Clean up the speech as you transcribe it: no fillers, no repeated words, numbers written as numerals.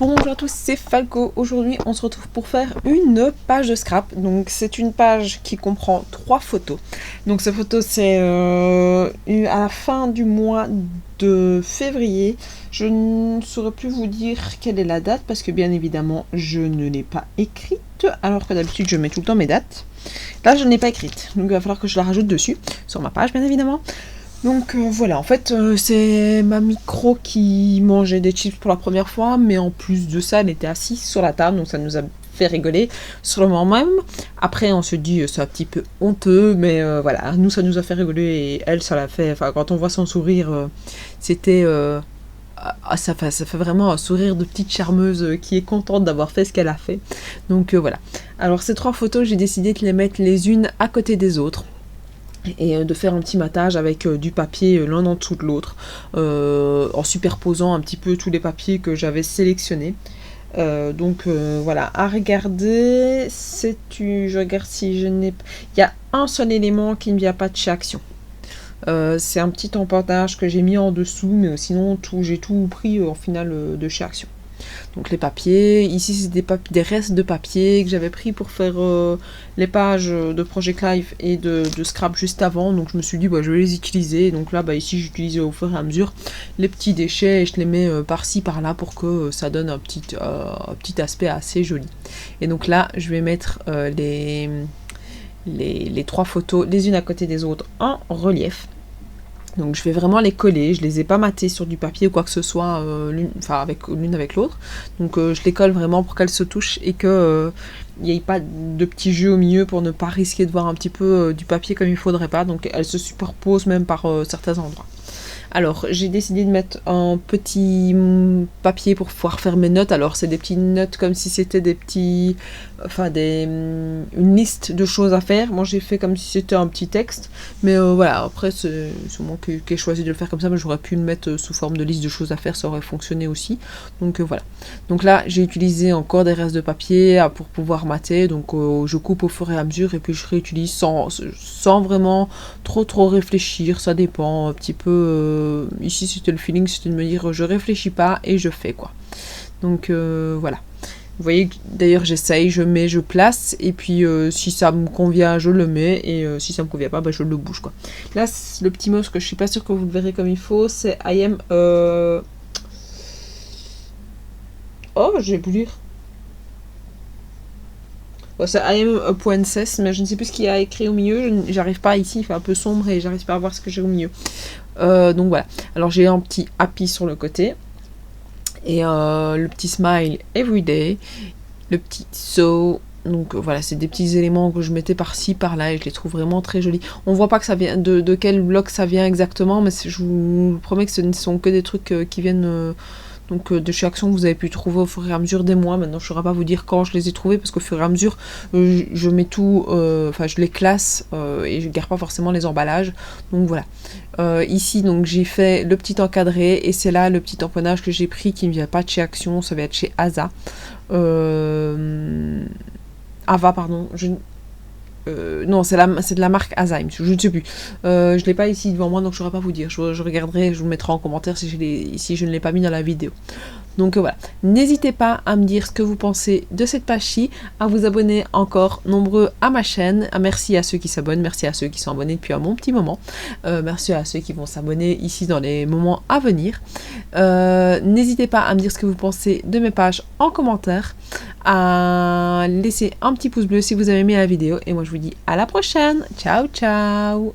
Bonjour à tous, c'est Falco. Aujourd'hui, on se retrouve pour faire une page de scrap. Donc, c'est une page qui comprend 3 photos. Donc, ces photos, c'est à la fin du mois de février. Je ne saurais plus vous dire quelle est la date parce que, bien évidemment, je ne l'ai pas écrite. Alors que d'habitude, je mets tout le temps mes dates. Là, je ne l'ai pas écrite. Donc, il va falloir que je la rajoute dessus, sur ma page, bien évidemment. Donc voilà, en fait c'est ma micro qui mangeait des chips pour la première fois, mais en plus de ça, elle était assise sur la table, donc ça nous a fait rigoler sur le moment même. Après on se dit c'est un petit peu honteux, mais voilà, nous ça nous a fait rigoler et elle ça l'a fait, enfin quand on voit son sourire, c'était... ça fait vraiment un sourire de petite charmeuse qui est contente d'avoir fait ce qu'elle a fait. Donc voilà. Alors ces 3 photos, j'ai décidé de les mettre les unes à côté des autres et de faire un petit matage avec du papier l'un en dessous de l'autre en superposant un petit peu tous les papiers que j'avais sélectionnés. Donc voilà, à regarder, je regarde si je n'ai pas... Il y a un seul élément qui ne vient pas de chez Action. C'est un petit empannage que j'ai mis en dessous, mais sinon j'ai tout pris en finale de chez Action. Donc les papiers, ici c'est des restes de papier que j'avais pris pour faire les pages de Project Life et de Scrap juste avant, donc je me suis dit je vais les utiliser. Donc là ici j'utilise au fur et à mesure les petits déchets et je les mets par-ci par-là pour que ça donne un petit aspect assez joli. Et donc là je vais mettre les 3 photos les unes à côté des autres en relief. Donc je vais vraiment les coller, je les ai pas matées sur du papier ou quoi que ce soit, l'une avec l'autre. Donc je les colle vraiment pour qu'elles se touchent et que il n'y ait pas de petits jeux au milieu pour ne pas risquer de voir un petit peu du papier comme il faudrait pas. Donc elles se superposent même par certains endroits. Alors j'ai décidé de mettre un petit papier pour pouvoir faire mes notes. Alors c'est des petites notes comme si c'était une liste de choses à faire. Moi j'ai fait comme si c'était un petit texte, mais voilà, après c'est moi qui ai choisi de le faire comme ça, mais j'aurais pu le mettre sous forme de liste de choses à faire, ça aurait fonctionné aussi. Donc voilà. Donc là j'ai utilisé encore des restes de papier pour pouvoir mater, donc je coupe au fur et à mesure et puis je réutilise sans vraiment trop réfléchir, ça dépend un petit peu. Ici c'était le feeling, c'était de me dire je réfléchis pas et je fais quoi. Donc voilà. Vous voyez, d'ailleurs j'essaye, je mets, je place, et puis si ça me convient, je le mets, et si ça me convient pas, je le bouge quoi. Là, le petit mot, que je suis pas sûre que vous le verrez comme il faut, c'est I am... Oh, j'ai pu lire. C'est I am a princess, mais je ne sais plus ce qu'il y a écrit au milieu, j'arrive pas ici, il fait un peu sombre et j'arrive pas à voir ce que j'ai au milieu. Donc voilà, alors j'ai un petit happy sur le côté. Et le petit smile everyday, le petit so, donc voilà, c'est des petits éléments que je mettais par-ci, par-là et je les trouve vraiment très jolis. On voit pas que ça vient de quel bloc ça vient exactement, mais je vous promets que ce ne sont que des trucs qui viennent de chez Action, vous avez pu trouver au fur et à mesure des mois. Maintenant je ne saurais pas vous dire quand je les ai trouvés parce qu'au fur et à mesure je mets tout, je les classe et je garde pas forcément les emballages. Donc voilà. Ici donc j'ai fait le petit encadré et c'est là le petit empennage que j'ai pris qui ne vient pas de chez Action, ça va être chez Ava pardon. Non, c'est de la marque Azaim, je ne sais plus. Je l'ai pas ici devant moi, donc je ne saurais pas vous dire. Je regarderai, je vous mettrai en commentaire si je ne l'ai pas mis dans la vidéo. Donc voilà, n'hésitez pas à me dire ce que vous pensez de cette page-ci, à vous abonner encore nombreux à ma chaîne. Merci à ceux qui s'abonnent, merci à ceux qui sont abonnés depuis un bon petit moment. Merci à ceux qui vont s'abonner ici dans les moments à venir. N'hésitez pas à me dire ce que vous pensez de mes pages en commentaire, à laisser un petit pouce bleu si vous avez aimé la vidéo. Et moi je vous dis à la prochaine. Ciao ciao.